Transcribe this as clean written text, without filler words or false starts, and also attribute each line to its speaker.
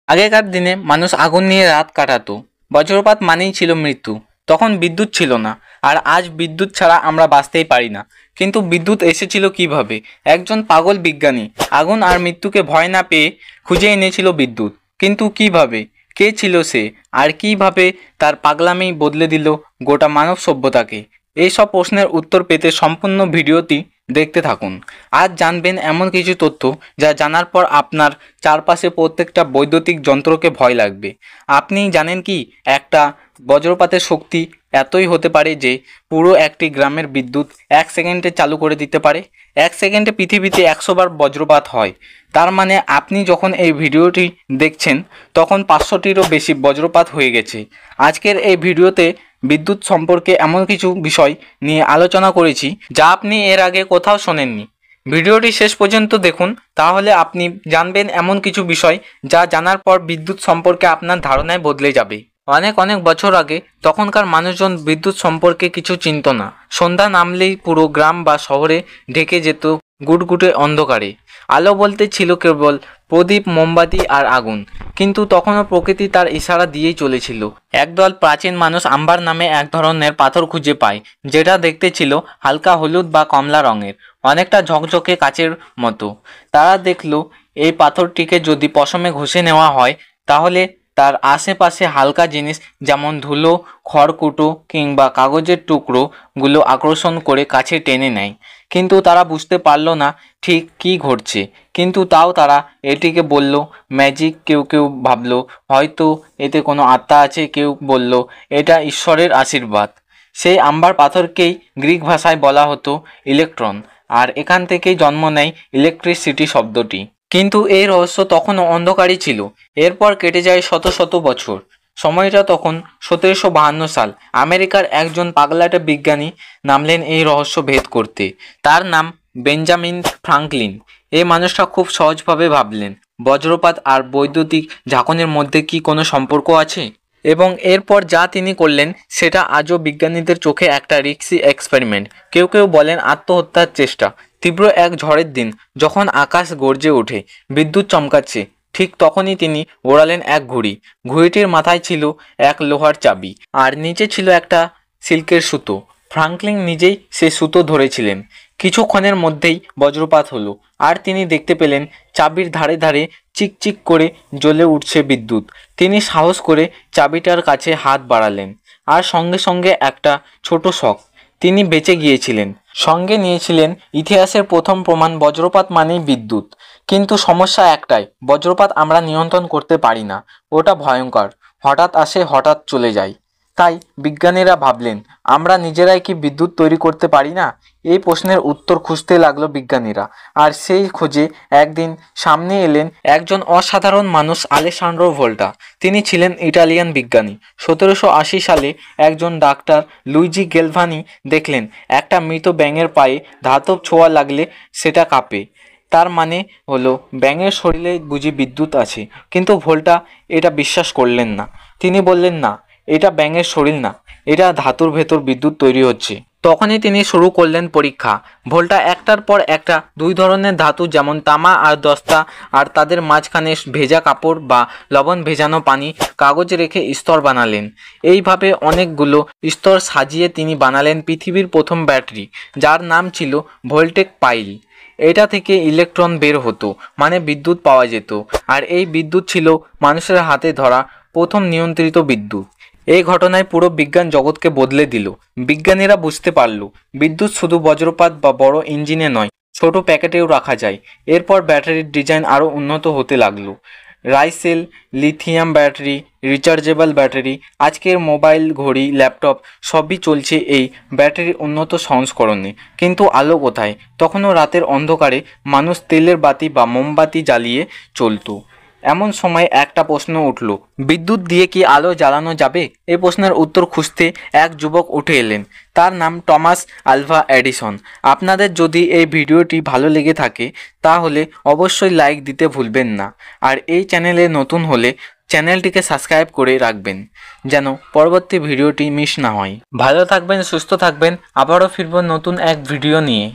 Speaker 1: আগেকার দিনে মানুষ আগুন নিয়ে রাত কাটাতো। বজ্রপাত মানেই ছিল মৃত্যু। তখন বিদ্যুৎ ছিল না, আর আজ বিদ্যুৎ ছাড়া আমরা বাঁচতেই পারি না। কিন্তু বিদ্যুৎ এসেছিল কিভাবে? একজন পাগল বিজ্ঞানী আগুন আর মৃত্যুকে ভয় না পেয়ে খুঁজে এনেছিল বিদ্যুৎ। কিন্তু কিভাবে? কে ছিল সে? আর কিভাবে তার পাগলামি বদলে দিল গোটা মানব সভ্যতাকে? এই সব প্রশ্নের উত্তর পেতে সম্পূর্ণ ভিডিওটি দেখতে থাকুন। আজ জানবেন এমন কিছু তথ্য যা জানার পর আপনার চারপাশে প্রত্যেকটা বৈদ্যুতিক যন্ত্রকে ভয় লাগবে। আপনি জানেন কি, একটা বজ্রপাতের শক্তি এতই হতে পারে যে পুরো একটি গ্রামের বিদ্যুৎ 1 সেকেন্ডে চালু করে দিতে পারে। 1 সেকেন্ডে পৃথিবীতে 100 বার বজ্রপাত হয়। তার মানে আপনি যখন এই ভিডিওটি দেখছেন তখন 500টিরও বেশি বজ্রপাত হয়ে গেছে। আজকের এই ভিডিওতে বিদ্যুৎ সম্পর্কে এমন কিছু বিষয় নিয়ে আলোচনা করেছি যা আপনি এর আগে কোথাও শোনেননি। ভিডিওটি শেষ পর্যন্ত দেখুন, তাহলে আপনি জানবেন এমন কিছু বিষয় যা জানার পর বিদ্যুৎ সম্পর্কে আপনার ধারণায় বদলে যাবে। অনেক অনেক বছর আগে তখনকার মানুষজন বিদ্যুৎ সম্পর্কে কিছু চিনত না। সন্ধ্যা নামলেই পুরো গ্রাম বা শহরে ঢেকে যেত গুটগুটে অন্ধকারে। আলো বলতে ছিল কেবল প্রদীপ, মোমবাতি আর আগুন। কিন্তু তখনও প্রকৃতি তার ইশারা দিয়েই চলেছিল। একদল প্রাচীন মানুষ আম্বার নামে এক ধরনের পাথর খুঁজে পায়, যেটা দেখতে ছিল হালকা হলুদ বা কমলা রঙের, অনেকটা ঝকঝকে কাচের মতো। তারা দেখলো এই পাথরটিকে যদি পশমে ঘষে নেওয়া হয় তাহলে তার আশেপাশে হালকা জিনিস যেমন ধুলো, খড়কুটো কিংবা কাগজের টুকরোগুলো আকর্ষণ করে কাছে টেনে নেয়। কিন্তু তারা বুঝতে পারল না ঠিক কী ঘটছে। কিন্তু তাও তারা এটিকে বলল ম্যাজিক, কেউ কেউ ভাবলো হয়তো এতে কোনো আত্মা আছে, কেউ বলল এটা ঈশ্বরের আশীর্বাদ। সেই আম্বার পাথরকেই গ্রিক ভাষায় বলা হতো ইলেকট্রন, আর এখান থেকেই জন্ম নেয় ইলেকট্রিসিটি শব্দটি। কিন্তু এই রহস্য তখনও অন্ধকারই ছিল। এরপর কেটে যায় শত শত বছর। সময়টা তখন 1752 সাল। আমেরিকার একজন পাগলাটে বিজ্ঞানী নামলেন এই রহস্য ভেদ করতে। তার নাম বেঞ্জামিন ফ্রাঙ্কলিন। এই মানুষটা খুব সহজভাবে ভাবলেন, বজ্রপাত আর বৈদ্যুতিক ঝাঁকুনির মধ্যে কি কোনো সম্পর্ক আছে? এবং এরপর যা তিনি করলেন সেটা আজও বিজ্ঞানীদের চোখে একটা রিস্কি এক্সপেরিমেন্ট। কেউ কেউ বলেন আত্মহত্যার চেষ্টা। তীব্র এক ঝড়ের দিন যখন আকাশ গর্জে ওঠে, বিদ্যুৎ চমকাচ্ছে, ঠিক তখনই তিনি ওড়ালেন এক ঘুড়ি। ঘুড়িটির মাথায় ছিল এক লোহার চাবি, আর নিচে ছিল একটা সিল্কের সুতো। ফ্রাঙ্কলিন নিজেই সে সুতো ধরেছিলেন। কিছুক্ষণের মধ্যেই বজ্রপাত হলো, আর তিনি দেখতে পেলেন চাবির ধারে ধারে চিকচিক করে জ্বলে উঠছে বিদ্যুৎ। তিনি সাহস করে চাবিটার কাছে হাত বাড়ালেন, আর সঙ্গে সঙ্গে একটা ছোট শক। তিনি বেঁচে গিয়েছিলেন। সঙ্গে নিয়েছিলেন ইতিহাসের প্রথম প্রমাণ, বজ্রপাত মানেই বিদ্যুৎ। কিন্তু সমস্যা একটাই, বজ্রপাত আমরা নিয়ন্ত্রণ করতে পারি না। ওটা ভয়ঙ্কর, হঠাৎ আসে হঠাৎ চলে যায়। তাই বিজ্ঞানীরা ভাবলেন, আমরা নিজেরাই কি বিদ্যুৎ তৈরি করতে পারি না? এই প্রশ্নের উত্তর খুঁজতে লাগলো বিজ্ঞানীরা। আর সেই খোঁজে একদিন সামনে এলেন একজন অসাধারণ মানুষ, আলেসান্দ্রো ভোল্টা। তিনি ছিলেন ইটালিয়ান বিজ্ঞানী। 1780 সালে একজন ডাক্তার লুইজি গেলভানি দেখলেন একটা মৃত ব্যাঙের পায়ে ধাতব ছোঁয়া লাগলে সেটা কাঁপে। তার মানে হলো ব্যাঙের শরীরে বুঝি বিদ্যুৎ আছে। কিন্তু ভোল্টা এটা বিশ্বাস করলেন না। তিনি বললেন, না, এটা ব্যাঙের শরীর না, এটা ধাতুর ভেতর বিদ্যুৎ তৈরি হচ্ছে। তখনই তিনি শুরু করলেন পরীক্ষা। ভোল্টা একটার পর একটা 2 ধরনের ধাতু যেমন তামা আর দস্তা, আর তাদের মাঝখানে ভেজা কাপড় বা লবণ ভেজানো পানি, কাগজ রেখে স্তর বানালেন। এইভাবে অনেকগুলো স্তর সাজিয়ে তিনি বানালেন পৃথিবীর প্রথম ব্যাটারি, যার নাম ছিল ভোল্টেক পাইল। এটা থেকে ইলেকট্রন বের হতো, মানে বিদ্যুৎ পাওয়া যেত। আর এই বিদ্যুৎ ছিল মানুষের হাতে ধরা প্রথম নিয়ন্ত্রিত বিদ্যুৎ। এই ঘটনায় পুরো বিজ্ঞান জগৎকে বদলে দিল। বিজ্ঞানীরা বুঝতে পারল বিদ্যুৎ শুধু বজ্রপাত বা বড় ইঞ্জিনে নয়, ছোট প্যাকেটেও রাখা যায়। এরপর ব্যাটারির ডিজাইন আরও উন্নত হতে লাগলো। রাইসেল, লিথিয়াম ব্যাটারি, রিচার্জেবল ব্যাটারি, আজকের মোবাইল, ঘড়ি, ল্যাপটপ সবই চলছে এই ব্যাটারির উন্নত সংস্করণে। কিন্তু আলো কোথায়? তখনও রাতের অন্ধকারে মানুষ তেলের বাতি বা মোমবাতি জ্বালিয়ে চলতো। এমন সময় একটা প্রশ্ন উঠল, বিদ্যুৎ দিয়ে কি আলো জ্বালানো যাবে? এই প্রশ্নের উত্তর খুঁজতে এক যুবক উঠে এলেন। তার নাম টমাস আলভা এডিসন। আপনাদের যদি এই ভিডিওটি ভালো লেগে থাকে তাহলে অবশ্যই লাইক দিতে ভুলবেন না। আর এই চ্যানেলে নতুন হলে চ্যানেলটিকে সাবস্ক্রাইব করে রাখবেন যেন পরবর্তী ভিডিওটি মিস না হয়। ভালো থাকবেন, সুস্থ থাকবেন। আবারও ফিরব নতুন এক ভিডিও নিয়ে।